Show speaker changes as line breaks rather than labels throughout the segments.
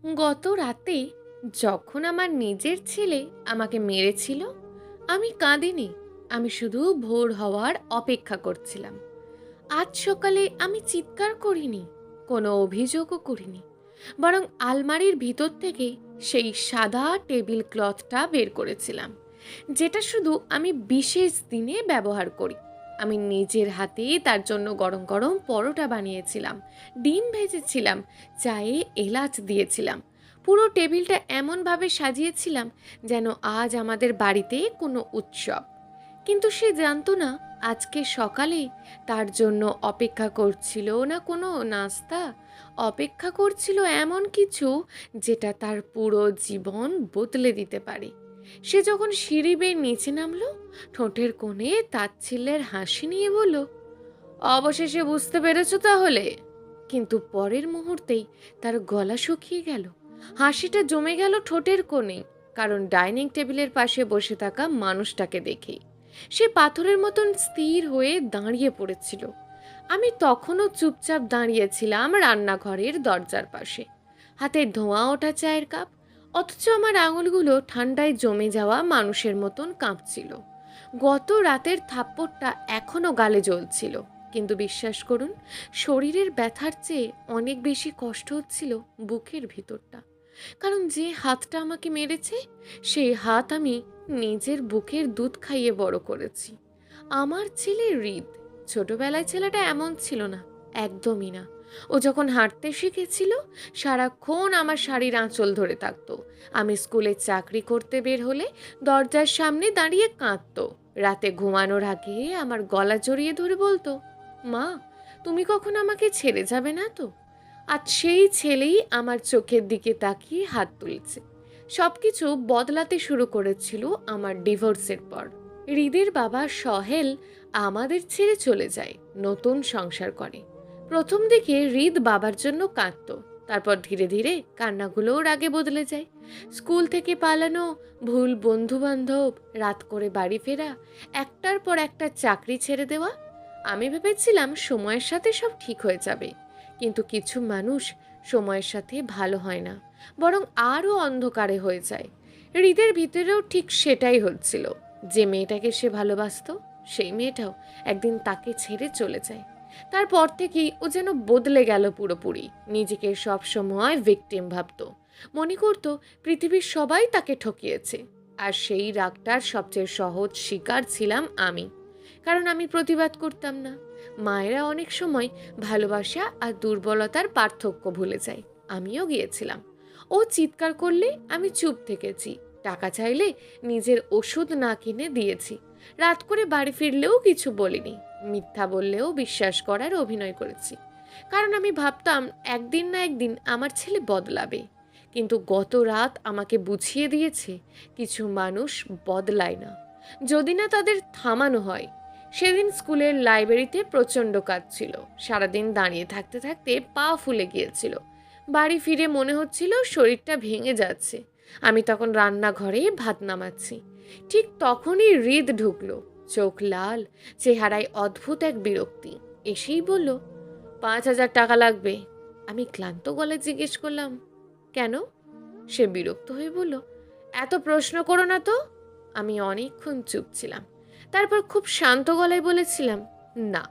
গত রাতে যখন আমার নিজের ছেলে আমাকে মেরেছিল, আমি কাঁদিনি। আমি শুধু ভোর হওয়ার অপেক্ষা করছিলাম। আজ সকালে আমি চিৎকার করিনি, কোনো অভিযোগও করিনি। বরং আলমারির ভিতর থেকে সেই সাদা টেবিল ক্লথটা বের করেছিলাম, যেটা শুধু আমি বিশেষ দিনে ব্যবহার করি। আমি নিজের হাতে তার জন্য গরম গরম পরোটা বানিয়েছিলাম, ডিম ভেজেছিলাম, চায়ে এলাচ দিয়েছিলাম। পুরো টেবিলটা এমনভাবে সাজিয়েছিলাম যেন আজ আমাদের বাড়িতে কোনো উৎসব। কিন্তু সে জানতো না আজকে সকালে তার জন্য অপেক্ষা করছিল না কোনো নাস্তা, অপেক্ষা করছিল এমন কিছু যেটা তার পুরো জীবন বদলে দিতে পারে। সে যখন সিঁড়ি বেয়ে নিচে নামলো, ঠোঁটের কোণে তাচ্ছিল্যের হাসি নিয়ে বলল, অবশেষে বুঝতে পেরেছো তাহলে। কিন্তু পরের মুহূর্তেই তার গলা শুকিয়ে গেল, হাসিটা জমে গেল ঠোঁটের কোণে, কারণ ডাইনিং টেবিলের পাশে বসে থাকা মানুষটাকে দেখেই সে পাথরের মতন স্থির হয়ে দাঁড়িয়ে পড়েছিল। আমি তখনও চুপচাপ দাঁড়িয়েছিলাম রান্নাঘরের দরজার পাশে, হাতে ধোঁয়া ওঠা চায়ের কাপ, অথচ আমার আঙুলগুলো ঠান্ডায় জমে যাওয়া মানুষের মতন কাঁপছিল। গত রাতের থাপ্পড়টা এখনো গালে জ্বলছিল, কিন্তু বিশ্বাস করুন, শরীরের ব্যথার চেয়ে অনেক বেশি কষ্ট হচ্ছিল বুকের ভিতরটা। কারণ যে হাতটা আমাকে মেরেছে, সেই হাত আমি নিজের বুকের দুধ খাইয়ে বড় করেছি। আমার ছেলে হৃদ। ছোটবেলায় ছেলেটা এমন ছিল না, একদমই না। ও যখন হাঁটতে শিখেছিল, সারাক্ষণ আমার শাড়ির আঁচল ধরে থাকতো। আমি স্কুলে চাকরি করতে বের হলে দরজার সামনে দাঁড়িয়ে কাঁদতো। রাতে ঘুমানোর আগে আমার গলা জড়িয়ে ধরে বলতো, মা, তুমি কখন আমাকে ছেড়ে যাবে না তো? আজ সেই ছেলেই আমার চোখের দিকে তাকিয়ে হাত তুলেছে। সবকিছু বদলাতে শুরু করেছিল আমার ডিভোর্সের পর। হৃদের বাবা সহেল আমাদের ছেড়ে চলে যায়, নতুন সংসার করে। প্রথম দিকে হৃদ বাবার জন্য কাঁদতো, তারপর ধীরে ধীরে কান্নাগুলোও রাগে বদলে যায়। স্কুল থেকে পালানো, ভুল বন্ধু বান্ধব, রাত করে বাড়ি ফেরা, একটার পর একটা চাকরি ছেড়ে দেওয়া। আমি ভেবেছিলাম সময়ের সাথে সব ঠিক হয়ে যাবে, কিন্তু কিছু মানুষ সময়ের সাথে ভালো হয় না, বরং আরও অন্ধকারে হয়ে যায়। হৃদের ভিতরেও ঠিক সেটাই হচ্ছিল। যে মেয়েটাকে সে ভালোবাসতো, সেই মেয়েটাও একদিন তাকে ছেড়ে চলে যায়। তারপর থেকেই ও যেন বদলে গেল পুরোপুরি। নিজেকে সব সময় ভিকটিম ভাবতো, মনে করতো পৃথিবীর সবাই তাকে ঠকিয়েছে। আর সেই রাগটার সবচেয়ে সহজ শিকার ছিলাম আমি, কারণ আমি প্রতিবাদ করতাম না। মায়েরা অনেক সময় ভালোবাসা আর দুর্বলতার পার্থক্য ভুলে যায়, আমিও গিয়েছিলাম। ও চিৎকার করলে আমি চুপ থেকেছি, টাকা চাইলে নিজের ওষুধ না কিনে দিয়েছি, রাত করে বাড়ি ফিরলেও কিছু বলিনি, মিথ্যা বললেও বিশ্বাস করার অভিনয় করেছি। কারণ আমি ভাবতাম একদিন না একদিন আমার ছেলে বদলাবে। কিন্তু গত রাত আমাকে বুঝিয়ে দিয়েছে, কিছু মানুষ বদলায় না যদি না তাদের থামানো হয়। সেদিন স্কুলের লাইব্রেরিতে প্রচণ্ড কাজ ছিল, সারাদিন দাঁড়িয়ে থাকতে থাকতে পা ফুলে গিয়েছিল। বাড়ি ফিরে মনে হচ্ছিল শরীরটা ভেঙে যাচ্ছে। আমি তখন রান্নাঘরে ভাত নামাচ্ছি, ঠিক তখনই হৃদ ঢুকলো, চোখ লাল, চেহারায় অদ্ভুত এক বিরক্তি। এসেই বলল, 5,000 টাকা লাগবে। আমি ক্লান্ত গলায় জিজ্ঞেস করলাম, কেন? সে বিরক্ত হয়ে বলল, এত প্রশ্ন করো না তো। আমি অনেকক্ষণ চুপ ছিলাম, তারপর খুব শান্ত গলায় বলেছিলাম, না।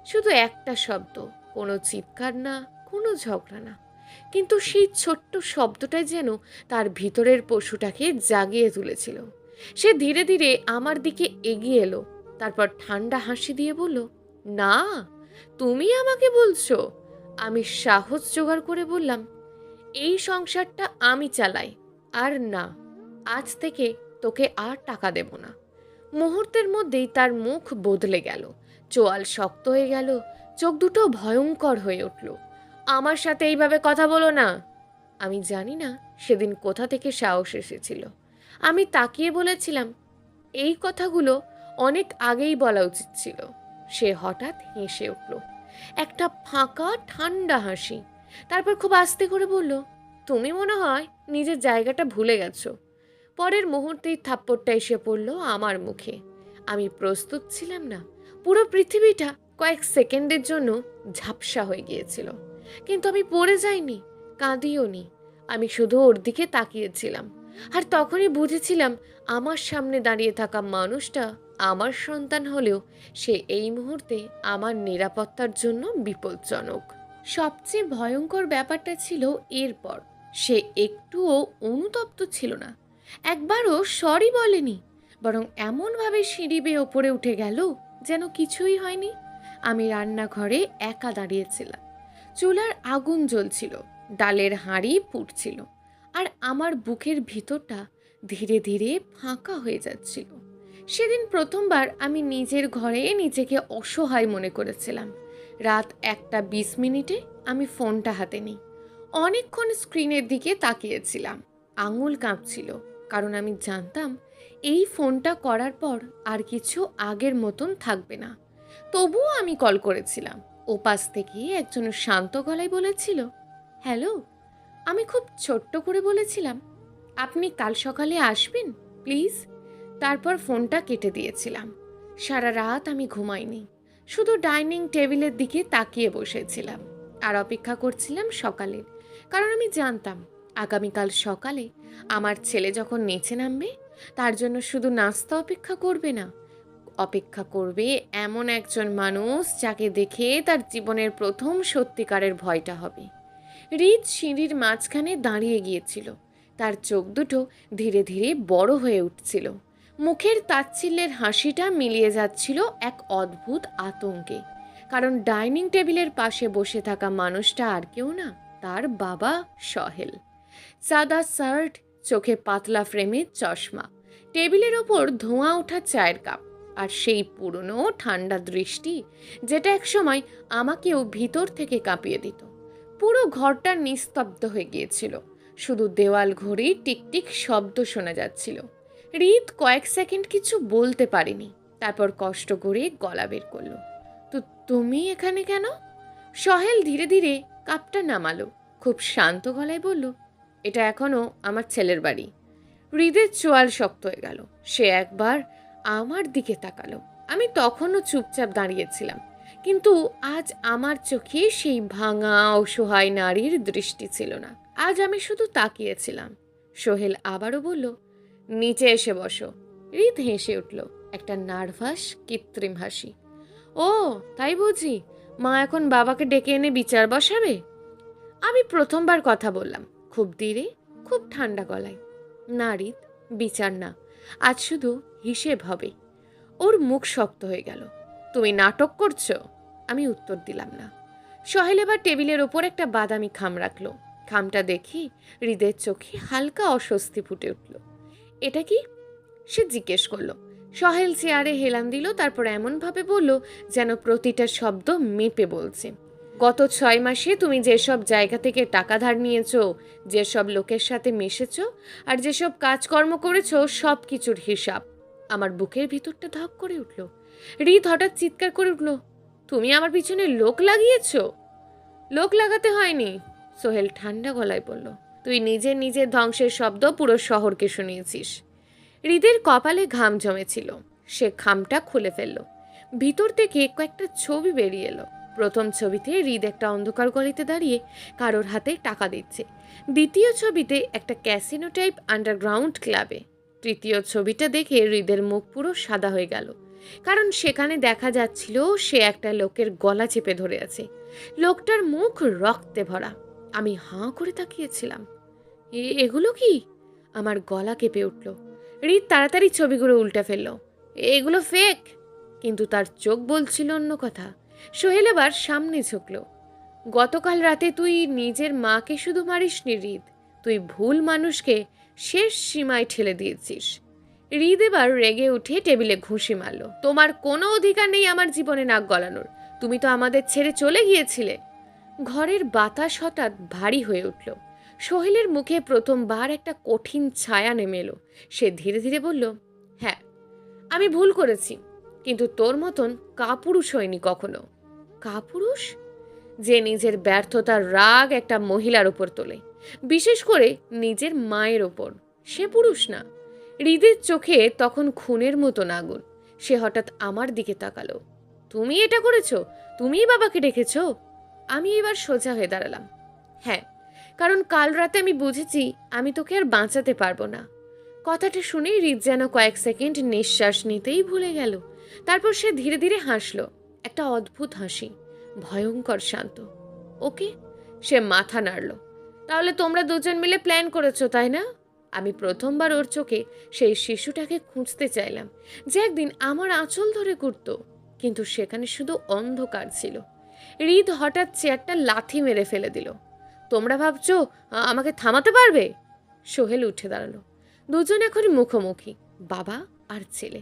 শুধু একটা শব্দ, কোনো চিৎকার না, কোনো ঝগড়া না, কিন্তু সেই ছোট্ট শব্দটাই যেন তার ভিতরের পশুটাকে জাগিয়ে তুলেছিল। সে ধীরে ধীরে আমার দিকে এগিয়ে এলো, তারপর ঠান্ডা হাসি দিয়ে বলল, না, তুমি আমাকে বলছো? আমি সাহস জোগাড় করে বললাম, এই সংসারটা আমি চালাই। আর না, আজ থেকে তোকে আর টাকা দেব না। মুহূর্তের মধ্যেই তার মুখ বদলে গেল, চোয়াল শক্ত হয়ে গেল, চোখ দুটো ভয়ঙ্কর হয়ে উঠল। আমার সাথে এইভাবে কথা বলো না। আমি জানি না সেদিন কোথা থেকে সাহস এসেছিল। আমি তাকিয়ে বলেছিলাম, এই কথাগুলো অনেক আগেই বলা উচিত ছিল। সে হঠাৎ হেসে উঠল, একটা ফাঁকা ঠান্ডা হাসি। তারপর খুব আস্তে করে বলল, তুমি মনে হয় নিজের জায়গাটা ভুলে গেছো। পরের মুহূর্তেই থাপ্পড়টা এসে পড়ল আমার মুখে। আমি প্রস্তুত ছিলাম না। পুরো পৃথিবীটা কয়েক সেকেন্ডের জন্য ঝাপসা হয়ে গিয়েছিল, কিন্তু আমি পড়ে যাইনি, কাঁদিও নি। আমি শুধু ওর দিকে তাকিয়েছিলাম, আর তখনই বুঝেছিলাম আমার সামনে দাঁড়িয়ে থাকা মানুষটা আমার সন্তান হলেও সে এই মুহূর্তে আমার নিরাপত্তার জন্য বিপজ্জনক। সবচেয়ে ভয়ঙ্কর ব্যাপারটা ছিল এরপর সে একটুও অনুতপ্ত ছিল না, একবারও সরি বলেনি, বরং এমনভাবে সিঁড়ি বেয়ে ওপরে উঠে গেল যেন কিছুই হয়নি। আমি রান্নাঘরে একা দাঁড়িয়েছিলাম, চুলার আগুন জ্বলছিল, ডালের হাঁড়ি ফুটছিল, আর আমার বুকের ভিতরটা ধীরে ধীরে ফাঁকা হয়ে যাচ্ছিল। সেদিন প্রথমবার আমি নিজের ঘরে নিজেকে অসহায় মনে করেছিলাম। রাত 1:20 আমি ফোনটা হাতে নিই। অনেকক্ষণ স্ক্রিনের দিকে তাকিয়েছিলাম, আঙুল কাঁপছিল, কারণ আমি জানতাম এই ফোনটা করার পর আর কিছু আগের মতন থাকবে না। তবুও আমি কল করেছিলাম। ওপাশ থেকে একজন শান্ত গলায় বলেছিল, হ্যালো। আমি খুব ছোট্ট করে বলেছিলাম, আপনি কাল সকালে আসবেন প্লিজ। তারপর ফোনটা কেটে দিয়েছিলাম। সারা রাত আমি ঘুমাইনি, শুধু ডাইনিং টেবিলের দিকে তাকিয়ে বসেছিলাম আর অপেক্ষা করছিলাম সকালের। কারণ আমি জানতাম আগামীকাল সকালে আমার ছেলে যখন নিচে নামবে, তার জন্য শুধু নাস্তা অপেক্ষা করবে না, অপেক্ষা করবে এমন একজন মানুষ যাকে দেখে তার জীবনের প্রথম সত্যিকারের ভয়টা হবে। হৃদ সিঁড়ির মাঝখানে দাঁড়িয়ে গিয়েছিল, তার চোখ দুটো ধীরে ধীরে বড় হয়ে উঠছিল, মুখের তাচ্ছিল্যের হাসিটা মিলিয়ে যাচ্ছিল এক অদ্ভুত আতঙ্কে। কারণ ডাইনিং টেবিলের পাশে বসে থাকা মানুষটা আর কেউ না, তার বাবা সহেল। সাদা শার্ট, চোখে পাতলা ফ্রেমের চশমা, টেবিলের ওপর ধোঁয়া ওঠা চায়ের কাপ, আর সেই পুরনো ঠান্ডা দৃষ্টি যেটা একসময় আমাকেও ভিতর থেকে কাঁপিয়ে দিত। পুরো ঘরটা নিস্তব্ধ হয়ে গিয়েছিল, শুধু দেওয়াল ঘড়ি টিকটিক শব্দ শোনা যাচ্ছিল। হৃদ কয়েক সেকেন্ড কিছু বলতে পারেনি, তারপর কষ্ট করে গলা বের করলো, তো তুমি এখানে কেন? সহেল ধীরে ধীরে কাপটা নামালো, খুব শান্ত গলায় বলল, এটা এখনো আমার ছেলের বাড়ি। হৃদের চোয়াল শক্ত হয়ে গেল, সে একবার আমার দিকে তাকালো। আমি তখনও চুপচাপ দাঁড়িয়েছিলাম, কিন্তু আজ আমার চোখে সেই ভাঙা অসহায় নারীর দৃষ্টি ছিল না। আজ আমি শুধু তাকিয়েছিলাম। সোহেল আবারও বলল, নিচে এসে বসো। হৃদ হেসে উঠল, একটা নার্ভাস কৃত্রিম হাসি। ও তাই বুঝি, মা এখন বাবাকে ডেকে এনে বিচার বসাবে? আমি প্রথমবার কথা বললাম, খুব ধীরে, খুব ঠান্ডা গলায়। না হৃদ, বিচার না, আজ শুধু হিসেব হবে। ওর মুখ শক্ত হয়ে গেল। তুমি নাটক করছো? আমি উত্তর দিলাম না। সহেল এবার টেবিলের ওপর একটা বাদামি খাম রাখলো। খামটা দেখি হৃদের চোখে হালকা অস্বস্তি ফুটে উঠল। এটা কি? সে জিজ্ঞেস করলো। সহেল চেয়ারে হেলান দিল, তারপর এমনভাবে বলল যেন প্রতিটা শব্দ মেপে বলছে, গত 6 মাসে তুমি যেসব জায়গা থেকে টাকা ধার নিয়েছো, যেসব লোকের সাথে মিশেছো, আর যেসব কাজকর্ম করেছো, সব কিছুর হিসাব। আমার বুকের ভিতরটা ধক করে উঠল। হৃদ হঠাৎ চিৎকার করে উঠল, তুমি আমার পিছনে লোক লাগিয়েছো? লোক লাগাতে হয়নি, সোহেল ঠান্ডা গলায় বলল, তুই নিজের নিজের ধ্বংসের শব্দ পুরো শহরকে শুনিয়েছিস। হৃদের কপালে ঘাম জমেছিল, সে খামটা খুলে ফেলল। ভিতর থেকে কয়েকটা ছবি বেরিয়ে এলো। প্রথম ছবিতে হৃদ একটা অন্ধকার গলিতে দাঁড়িয়ে কারোর হাতে টাকা দিচ্ছে। দ্বিতীয় ছবিতে একটা ক্যাসিনো টাইপ আন্ডারগ্রাউন্ড ক্লাবে। তৃতীয় ছবিটা দেখে হৃদের মুখ পুরো সাদা হয়ে গেল, কারণ সেখানে দেখা যাচ্ছিল সে একটা লোকের গলা চেপে ধরে আছে। লোকটার মুখ রক্তে ভরা। আমি হাঁ করে তাকিয়েছিলাম। এগুলো কি? আমার গলা কেঁপে উঠল। হৃদ তাড়াতাড়ি ছবিগুলো উল্টে ফেলল। এগুলো ফেক। কিন্তু তার চোখ বলছিল অন্য কথা। সোহেল এবার সামনে ঝুঁকল। গতকাল রাতে তুই নিজের মাকে শুধু মারিসনি হৃদ, তুই ভুল মানুষকে শেষ সীমায় ঠেলে দিয়েছিস। হৃদ এবার রেগে উঠে টেবিলে ঘুষি মারল। তোমার কোনো অধিকার নেই আমার জীবনে নাক গলানোর। তুমি তো আমাদের ছেড়ে চলে গিয়েছিলে। ঘরের বাতাস হঠাৎ ভারী হয়ে উঠল। সোহেলের মুখে প্রথমবার একটা কঠিন ছায়া নেমে এলো। সে ধীরে ধীরে বলল, হ্যাঁ, আমি ভুল করেছি, কিন্তু তোর মতন কাপুরুষ হয়নি কখনো। কাপুরুষ? যে নিজের ব্যর্থতার রাগ একটা মহিলার ওপর তোলে, বিশেষ করে নিজের মায়ের ওপর, সে পুরুষ না। হৃদের চোখে তখন খুনের মতন আগুন। সে হঠাৎ আমার দিকে তাকালো। তুমি এটা করেছো? তুমিই বাবাকে ডেকেছো? আমি এবার সোজা হয়ে দাঁড়ালাম। হ্যাঁ, কারণ কাল রাতে আমি বুঝেছি আমি তোকে আর বাঁচাতে পারবো না। কথাটা শুনেই হৃদ যেন কয়েক সেকেন্ড নিঃশ্বাস নিতেই ভুলে গেল। তারপর সে ধীরে ধীরে হাসলো, একটা অদ্ভুত হাসি, ভয়ঙ্কর শান্ত। ওকে, সে মাথা নাড়ল। তাহলে তোমরা দুজন মিলে প্ল্যান করেছো, তাই না? আমি প্রথমবার ওর চোখে সেই শিশুটাকে খুঁজতে চাইলাম যে একদিন আমার আঁচল ধরে ঘুরত, কিন্তু সেখানে শুধু অন্ধকার ছিল। হৃদ হঠাৎ চেয়ারটা লাথি মেরে ফেলে দিল। তোমরা ভাবছো আমাকে থামাতে পারবে? সোহেল উঠে দাঁড়ালো। দুজন এখন মুখোমুখি, বাবা আর ছেলে।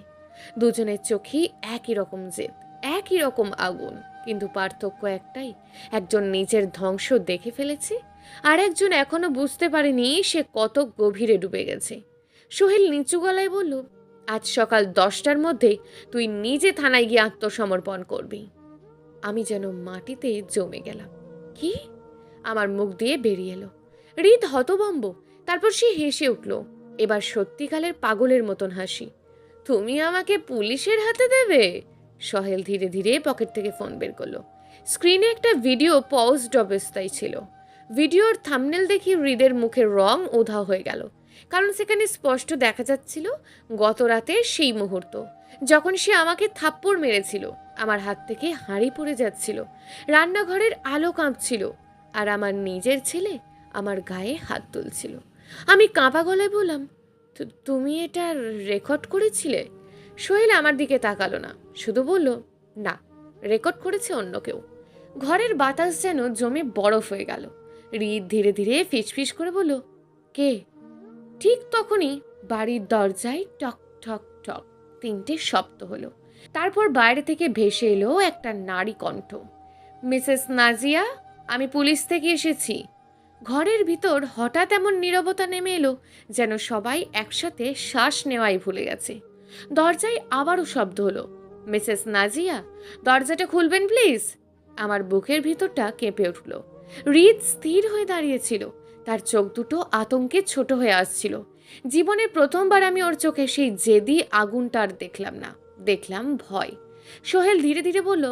দুজনের চোখেই একই রকম জেদ, একই রকম আগুন, কিন্তু পার্থক্য একটাই, একজন নিজের ধ্বংস দেখে ফেলেছে আর একজন এখনো বুঝতে পারেনি সে কত গভীরে ডুবে গেছে। সোহেল নিচু গলায় বলল, আজ সকাল 10টার মধ্যে তুই নিজে থানায় গিয়ে আত্মসমর্পণ করবি। আমি যেন মাটিতে জমে গেলাম। কি? আমার মুখ দিয়ে বেরিয়ে এলো। হৃদ হতভম্ব। তারপর সে হেসে উঠল, এবার সত্যিকালের পাগলের মতন হাসি। তুমি আমাকে পুলিশের হাতে দেবে? সোহেল ধীরে ধীরে পকেট থেকে ফোন বের করলো। স্ক্রিনে একটা ভিডিও পজড অবস্থায় ছিল। ভিডিওর থাম্বনেল দেখে হৃদের মুখের রং উধাও হয়ে গেল, কারণ সেখানে স্পষ্ট দেখা যাচ্ছিল গত রাতের সেই মুহূর্ত যখন সে আমাকে থাপ্পড় মেরেছিল। আমার হাত থেকে হাঁড়ি পড়ে যাচ্ছিল, রান্নাঘরের আলো কাঁপছিল, আর আমার নিজের ছেলে আমার গায়ে হাত তুলছিল। আমি কাঁপা গলায় বললাম, তুমি এটা রেকর্ড করেছিলে? সোহেল আমার দিকে তাকালো না, শুধু বলল, না, রেকর্ড করেছে অন্য কেউ। ঘরের বাতাস যেন জমে বরফ হয়ে গেল। হৃদ ধীরে ধীরে ফিসফিস করে বলল, কে? ঠিক তখনই বাড়ির দরজায় টক ঠক ঠক 3টে শব্দ হলো। তারপর বাইরে থেকে ভেসে এলো একটা নারী কণ্ঠ, মিসেস নাজিয়া, আমি পুলিশ থেকে এসেছি। ঘরের ভিতর হঠাৎ এমন নীরবতা নেমে এলো যেন সবাই একসাথে শ্বাস নেওয়াই ভুলে গেছে। দরজায় আবারও শব্দ হলো, মিসেস নাজিয়া, দরজাটা খুলবেন প্লিজ। আমার বুকের ভিতরটা কেঁপে উঠল। হৃদ স্থির হয়ে দাঁড়িয়েছিল, তার চোখ দুটো আতঙ্কে ছোট হয়ে আসছিল। জীবনে প্রথমবার আমি ওর চোখে সেই জেদি আগুনটা আর দেখলাম না, দেখলাম ভয়। সোহেল ধীরে ধীরে বলল,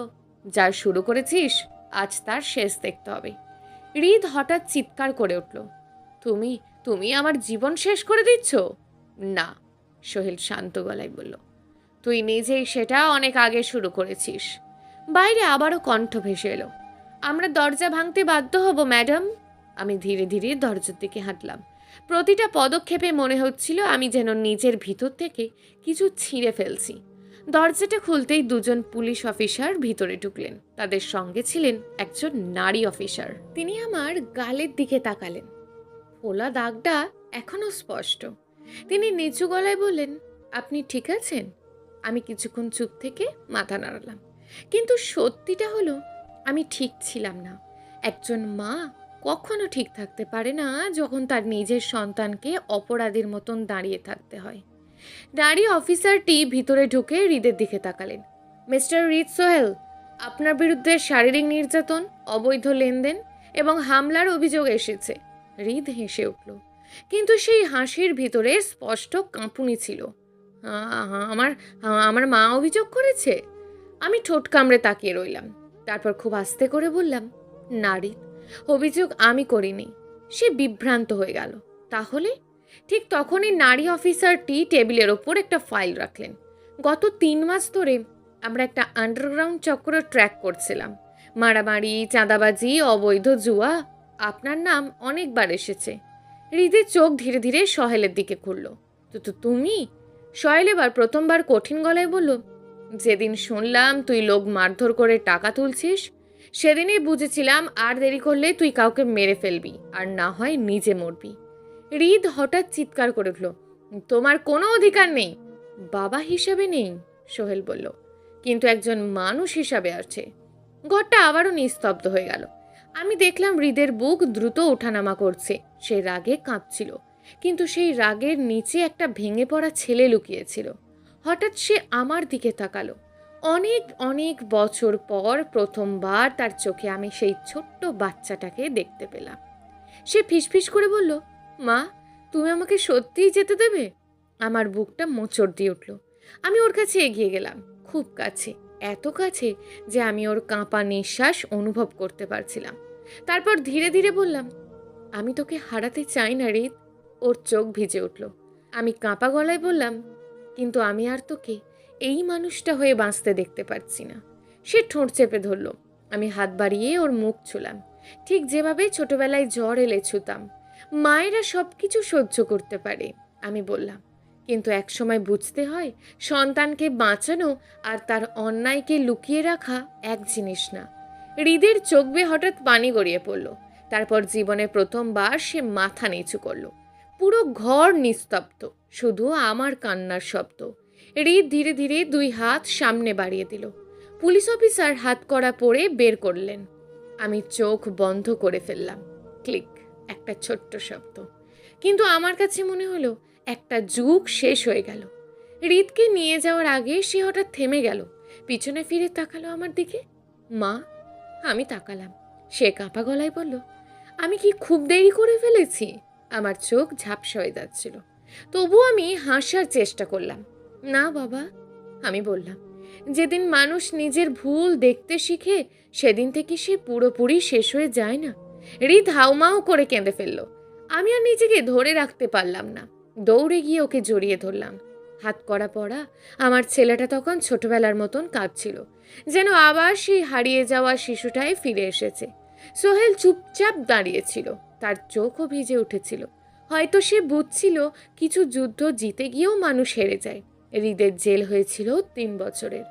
যা শুরু করেছিস আজ তার শেষ দেখতে হবে। হৃদ হঠাৎ চিৎকার করে উঠল, তুমি তুমি আমার জীবন শেষ করে দিচ্ছ? না, সোহেল শান্ত গলায় বলল, তুই নিজেই সেটা অনেক আগে শুরু করেছিস। বাইরে আবারও কণ্ঠ ভেসে এলো, আমরা দরজা ভাঙতে বাধ্য হব ম্যাডাম। আমি ধীরে ধীরে দরজার দিকে হাঁটলাম। প্রতিটা পদক্ষেপে মনে হচ্ছিল আমি যেন নিজের ভিতর থেকে কিছু ছিঁড়ে ফেলছি। দরজাটা খুলতেই দুজন পুলিশ অফিসার ভিতরে ঢুকলেন। তাদের সঙ্গে ছিলেন একজন নারী অফিসার। তিনি আমার গালের দিকে তাকালেন, ফোলা দাগটা এখনো স্পষ্ট। তিনি নিচু গলায় বললেন, আপনি ঠিক আছেন? আমি কিছুক্ষণ চুপ থেকে মাথা নাড়ালাম, কিন্তু সত্যিটা হলো আমি ঠিক ছিলাম না। একজন মা কখনো ঠিক থাকতে পারে না যখন তার নিজের সন্তানকে অপরাধীর মতন দাঁড়িয়ে থাকতে হয়। নারী অফিসারটি ভিতরে ঢুকে হৃদের দিকে তাকালেন। মিস্টার হৃদ সোহেল, আপনার বিরুদ্ধে শারীরিক নির্যাতন, অবৈধ লেনদেন এবং হামলার অভিযোগ এসেছে। হৃদ হেসে উঠল, কিন্তু সেই হাসির ভিতরে স্পষ্ট কাঁপুনি ছিল। আমার আমার মা অভিযোগ করেছে? আমি ঠোঁট কামড়ে তাকিয়ে রইলাম। তারপর খুব আস্তে করে বললাম, নারী, অভিযোগ আমি করিনি। সে বিভ্রান্ত হয়ে গেল। তাহলে? ঠিক তখনই নারী অফিসারটি টেবিলের ওপর একটা ফাইল রাখলেন। গত 3 মাস ধরে আমরা একটা আন্ডারগ্রাউন্ড চক্র ট্র্যাক করছিলাম। মারামারি, চাঁদাবাজি, অবৈধ জুয়া, আপনার নাম অনেকবার এসেছে। হৃদের চোখ ধীরে ধীরে সোহেলের দিকে ঘুরল। তো তুমি? সোহেল এবার প্রথমবার কঠিন গলায় বলল, যেদিন শুনলাম তুই লোক মারধর করে টাকা তুলছিস, সেদিনই বুঝেছিলাম আর দেরি করলে তুই কাউকে মেরে ফেলবি, আর না হয় নিজে মরবি। হৃদ হঠাৎ চিৎকার করে উঠল, তোমার কোনো অধিকার নেই। বাবা হিসাবে নেই, সোহেল বলল, কিন্তু একজন মানুষ হিসাবে আছে। ঘরটা আবারও নিস্তব্ধ হয়ে গেল। আমি দেখলাম হৃদের বুক দ্রুত ওঠানামা করছে। সে রাগে কাঁপছিল, কিন্তু সেই রাগের নিচে একটা ভেঙে পড়া ছেলে লুকিয়েছিল। হঠাৎ সে আমার দিকে তাকালো। অনেক অনেক বছর পর প্রথমবার তার চোখে আমি সেই ছোট্ট বাচ্চাটাকে দেখতে পেলাম। সে ফিসফিস করে বলল, মা, তুমি আমাকে সত্যিই যেতে দেবে? আমার বুকটা মোচড় দিয়ে উঠল। আমি ওর কাছে এগিয়ে গেলাম, খুব কাছে, এত কাছে যে আমি ওর কাঁপা নিঃশ্বাস অনুভব করতে পারছিলাম। তারপর ধীরে ধীরে বললাম, আমি তোকে হারাতে চাই না রিত। ওর চোখ ভিজে উঠল। আমি কাঁপা গলায় বললাম, কিন্তু আমি আর তোকে এই মানুষটা হয়ে বাঁচতে দেখতে পারছি না। সে ঠোঁট চেপে ধরল। আমি হাত বাড়িয়ে ওর মুখ ছুলাম, ঠিক যেভাবে ছোটবেলায় জ্বর এলে ছুতাম। মায়েরা সব কিছু সহ্য করতে পারে, আমি বললাম, কিন্তু একসময় বুঝতে হয় সন্তানকে বাঁচানো আর তার অন্যায়কে লুকিয়ে রাখা এক জিনিস না। হৃদের চোখ বেয়ে হঠাৎ পানি গড়িয়ে পড়ল। তারপর জীবনে প্রথমবার সে মাথা নিচু করল। পুরো ঘর নিস্তব্ধ, শুধু আমার কান্নার শব্দ। হৃদ ধীরে ধীরে 2 হাত সামনে বাড়িয়ে দিল। পুলিশ অফিসার হাত কড়া পরে বের করলেন। আমি চোখ বন্ধ করে ফেললাম। ক্লিক, একটা ছোট্ট শব্দ। কিন্তু আমার কাছে মনে হলো একটা যুগ শেষ হয়ে গেল। হৃদকে নিয়ে যাওয়ার আগে সে হঠাৎ থেমে গেল, পিছনে ফিরে তাকালো আমার দিকে। মা। আমি তাকালাম। সে কাঁপা গলায় বলল, আমি কি খুব দেরি করে ফেলেছি? আমার চোখ ঝাপসা হয়ে যাচ্ছিল, তবু আমি হাসার চেষ্টা করলাম। না বাবা, আমি বললাম, যেদিন মানুষ নিজের ভুল দেখতে শিখে সেদিন থেকে সে পুরোপুরি শেষ হয়ে যায় না। হৃদ হাউমাউ করে কেঁদে ফেলল। আমি আর নিজেকে ধরে রাখতে পারলাম না। দৌড়ে গিয়ে ওকে জড়িয়ে ধরলাম। হাত করা পড়া আমার ছেলেটা তখন ছোটবেলার মতন কাঁদছিল, যেন আবার সেই হারিয়ে যাওয়া শিশুটাই ফিরে এসেছে। সোহেল চুপচাপ দাঁড়িয়েছিল, তার চোখও ভিজে উঠেছিল। হয়তো সে বুঝছিল কিছু যুদ্ধ জিতে গিয়েও মানুষ হেরে যায়। হৃদের জেল হয়েছিল 3 বছরের।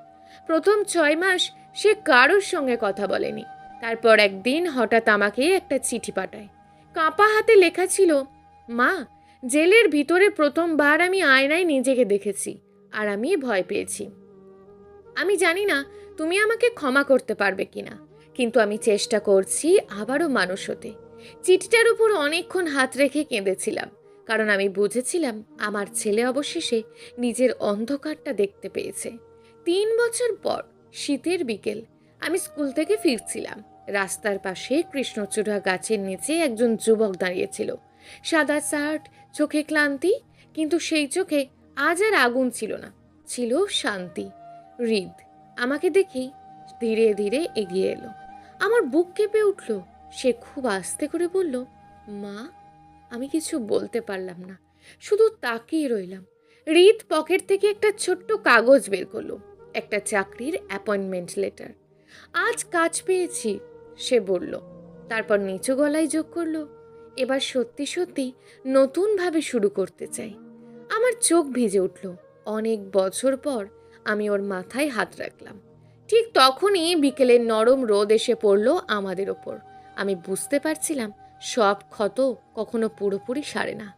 প্রথম 6 মাস সে কারোর সঙ্গে কথা বলেনি। তারপর একদিন হঠাৎ আমাকে একটা চিঠি পাঠায়। কাঁপা হাতে লেখা ছিল, মা, জেলের ভিতরে প্রথমবার আমি আয়নায় নিজেকে দেখেছি আর আমি ভয় পেয়েছি। আমি জানি না তুমি আমাকে ক্ষমা করতে পারবে কিনা, কিন্তু আমি চেষ্টা করছি আবারও মানুষ হতে। চিঠিটার উপর অনেকক্ষণ হাত রেখে কেঁদেছিলাম, কারণ আমি বুঝেছিলাম আমার ছেলে অবশেষে নিজের অন্ধকারটা দেখতে পেয়েছে। 3 বছর পর শীতের বিকেল, আমি স্কুল থেকে ফিরছিলাম। রাস্তার পাশে কৃষ্ণচূড়া গাছের নিচে একজন যুবক দাঁড়িয়েছিল। সাদা শার্ট, চোখে ক্লান্তি, কিন্তু সেই চোখে আজ আর আগুন ছিল না, ছিল শান্তি। হৃদ আমাকে দেখেই ধীরে ধীরে এগিয়ে এলো। আমার বুক কেঁপে উঠল। সে খুব আস্তে করে বলল, মা। আমি কিছু বলতে পারলাম না, শুধু তাকিয়ে রইলাম। হৃদ পকেট থেকে একটা ছোট্ট কাগজ বের করলো, একটা চাকরির অ্যাপয়েন্টমেন্ট লেটার। আজ কাজ পেয়েছি, সে বলল। তারপর নিচু গলায় যোগ করলো, এবার সত্যি সত্যি নতুনভাবে শুরু করতে চাই। আমার চোখ ভিজে উঠল। অনেক বছর পর আমি ওর মাথায় হাত রাখলাম। ঠিক তখনই বিকেলের নরম রোদ এসে পড়ল আমাদের ওপর। আমি বুঝতে পারছিলাম সব ক্ষত কখনো পুরোপুরি সারে না।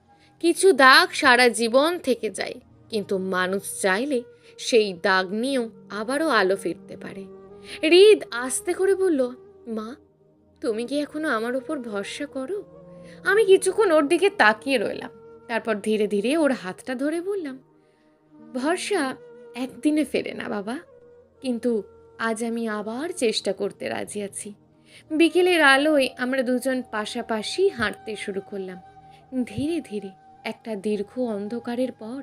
কিছু দাগ সারা জীবন থেকে যায়, কিন্তু মানুষ চাইলে সেই দাগ নিয়েও আবারও আলো ফিরতে পারে। হৃদ আস্তে করে বলল, মা, তুমি কি এখনো আমার ওপর ভরসা করো? আমি কিছুক্ষণ ওর দিকে তাকিয়ে রইলাম। তারপর ধীরে ধীরে ওর হাতটা ধরে বললাম, ভরসা একদিনে ফেরে না বাবা, কিন্তু আজ আমি আবার চেষ্টা করতে রাজি আছি। বিকেলের আলোয় আমরা দুজন পাশাপাশি হাঁটতে শুরু করলাম। ধীরে ধীরে একটা দীর্ঘ অন্ধকারের পর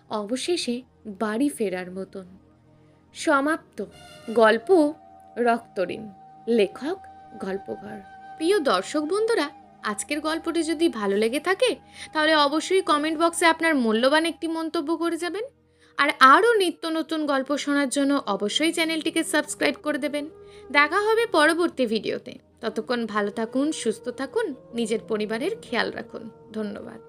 অবশেষে বাড়ি ফেরার মতন। সমাপ্ত। গল্প রক্তঋণ। লেখক গল্পঘর। প্রিয় দর্শক বন্ধুরা, আজকের গল্পটি যদি ভালো লেগে থাকে তাহলে অবশ্যই কমেন্ট বক্সে আপনার মূল্যবান একটি মন্তব্য করে যাবেন। আর আরও নিত্য নতুন গল্প শোনার জন্য অবশ্যই চ্যানেলটিকে সাবস্ক্রাইব করে দেবেন। দেখা হবে পরবর্তী ভিডিওতে। ততক্ষণ ভালো থাকুন, সুস্থ থাকুন, নিজের পরিবারের খেয়াল রাখুন। ধন্যবাদ।